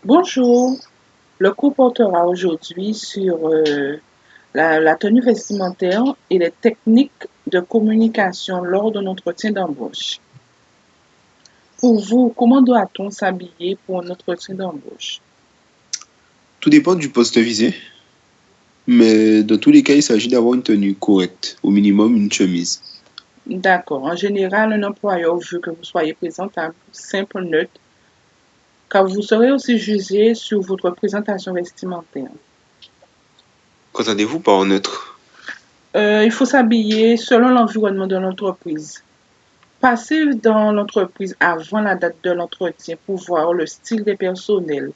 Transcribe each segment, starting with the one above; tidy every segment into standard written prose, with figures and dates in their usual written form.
Bonjour, le cours portera aujourd'hui sur la tenue vestimentaire et les techniques de communication lors d'un entretien d'embauche. Pour vous, comment doit-on s'habiller pour un entretien d'embauche? Tout dépend du poste visé, mais dans tous les cas, il s'agit d'avoir une tenue correcte, au minimum une chemise. D'accord. En général, un employeur veut que vous soyez présentable, simple, neutre, car vous serez aussi jugé sur votre présentation vestimentaire. Qu'entendez-vous par neutre? Il faut s'habiller selon l'environnement de l'entreprise. Passez dans l'entreprise avant la date de l'entretien pour voir le style des personnels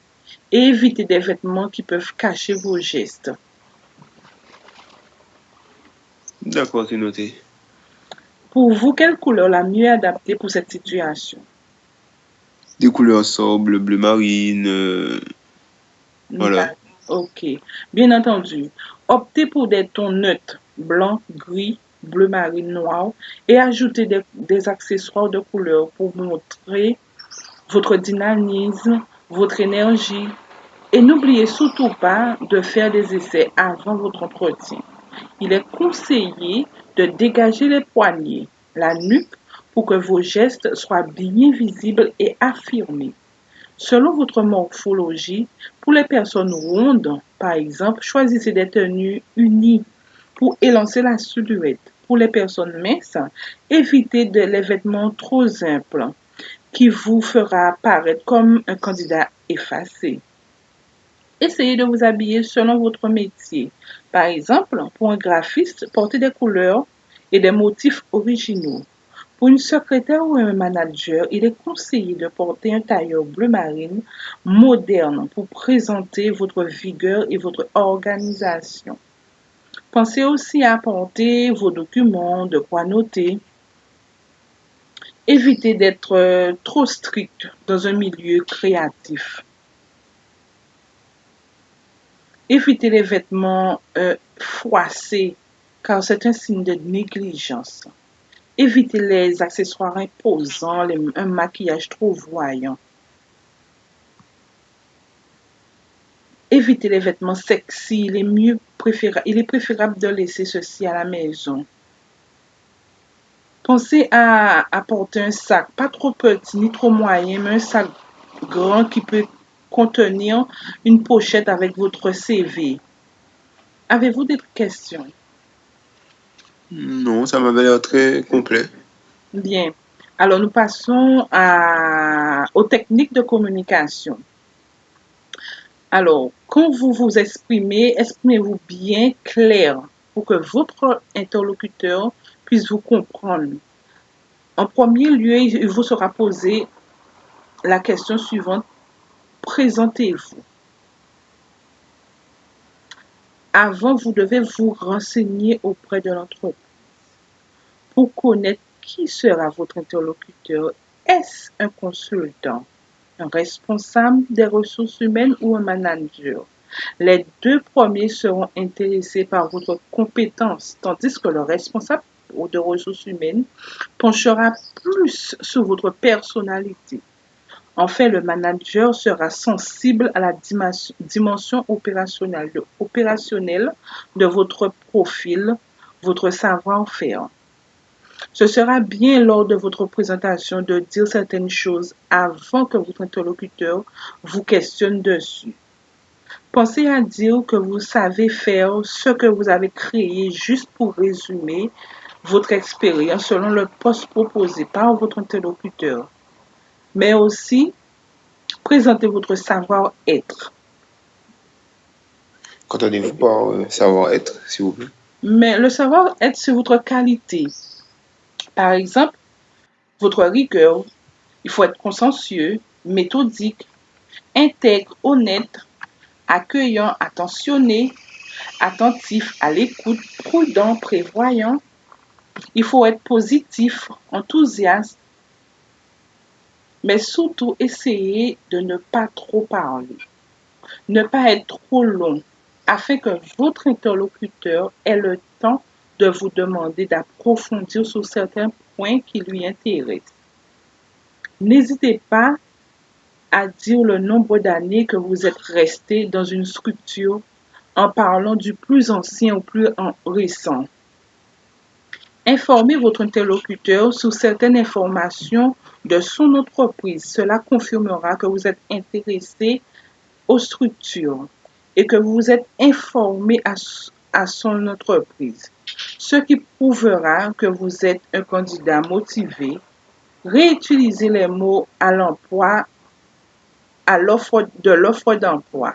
et évitez des vêtements qui peuvent cacher vos gestes. D'accord, c'est noté. Pour vous, quelle couleur la mieux adaptée pour cette situation? Des couleurs sobres, bleu marine, voilà. D'accord. Ok. Bien entendu, optez pour des tons neutres, blanc, gris, bleu marine, noir, et ajoutez des accessoires de couleur pour montrer votre dynamisme, votre énergie. Et n'oubliez surtout pas de faire des essais avant votre entretien. Il est conseillé de dégager les poignets, la nuque, pour que vos gestes soient bien visibles et affirmés. Selon votre morphologie, pour les personnes rondes, par exemple, choisissez des tenues unies pour élancer la silhouette. Pour les personnes minces, évitez les vêtements trop simples qui vous fera paraître comme un candidat effacé. Essayez de vous habiller selon votre métier. Par exemple, pour un graphiste, portez des couleurs et des motifs originaux. Pour une secrétaire ou un manager, il est conseillé de porter un tailleur bleu marine moderne pour présenter votre vigueur et votre organisation. Pensez aussi à apporter vos documents, de quoi noter. Évitez d'être trop strict dans un milieu créatif. Évitez les vêtements froissés car c'est un signe de négligence. Évitez les accessoires imposants, un maquillage trop voyant. Évitez les vêtements sexy, il est préférable de laisser ceci à la maison. Pensez à apporter un sac, pas trop petit ni trop moyen, mais un sac grand qui peut contenir une pochette avec votre CV. Avez-vous des questions? Non, ça m'avait l'air très complet. Bien. Alors, nous passons aux techniques de communication. Alors, quand vous vous exprimez, exprimez-vous bien clair pour que votre interlocuteur puisse vous comprendre. En premier lieu, il vous sera posé la question suivante. Présentez-vous. Avant, vous devez vous renseigner auprès de l'entreprise pour connaître qui sera votre interlocuteur. Est-ce un consultant, un responsable des ressources humaines ou un manager? Les deux premiers seront intéressés par votre compétence, tandis que le responsable de ressources humaines penchera plus sur votre personnalité. Enfin, le manager sera sensible à la dimension opérationnelle de votre profil, votre savoir-faire. Ce sera bien lors de votre présentation de dire certaines choses avant que votre interlocuteur vous questionne dessus. Pensez à dire que vous savez faire ce que vous avez créé juste pour résumer votre expérience selon le poste proposé par votre interlocuteur. Mais aussi, présentez votre savoir-être. Qu'entendez-vous par savoir-être, s'il vous plaît? Mais le savoir-être, c'est votre qualité. Par exemple, votre rigueur. Il faut être consciencieux, méthodique, intègre, honnête, accueillant, attentionné, attentif à l'écoute, prudent, prévoyant. Il faut être positif, enthousiaste, mais surtout essayer de ne pas trop parler, ne pas être trop long, afin que votre interlocuteur ait le temps de vous demander d'approfondir sur certains points qui lui intéressent. N'hésitez pas à dire le nombre d'années que vous êtes resté dans une structure en parlant du plus ancien au plus récent. Informez votre interlocuteur sur certaines informations de son entreprise. Cela confirmera que vous êtes intéressé aux structures et que vous vous êtes informé à son entreprise, ce qui prouvera que vous êtes un candidat motivé. Réutilisez les mots à l'emploi, à l'offre d'emploi.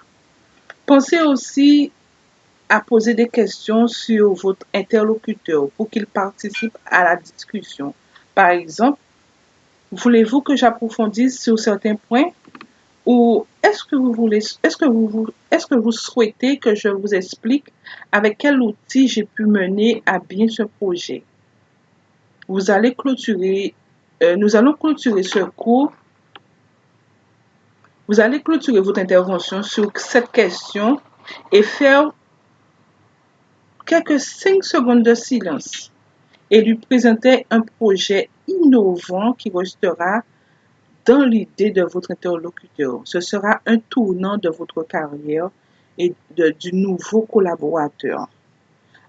Pensez aussi à poser des questions sur votre interlocuteur pour qu'il participe à la discussion. Par exemple, voulez-vous que j'approfondisse sur certains points? Ou est-ce que vous souhaitez que je vous explique avec quel outil j'ai pu mener à bien ce projet? Nous allons clôturer ce cours. Vous allez clôturer votre intervention sur cette question et faire quelques 5 secondes de silence et lui présenter un projet innovant qui restera dans l'idée de votre interlocuteur. Ce sera un tournant de votre carrière et du nouveau collaborateur.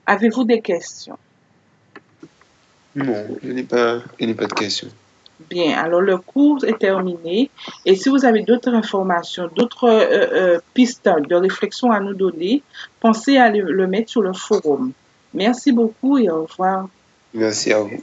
Avez-vous des questions? Non, je n'ai pas de questions. Bien, alors le cours est terminé et si vous avez d'autres informations, d'autres pistes de réflexion à nous donner, pensez à le mettre sur le forum. Merci beaucoup et au revoir. Merci à vous.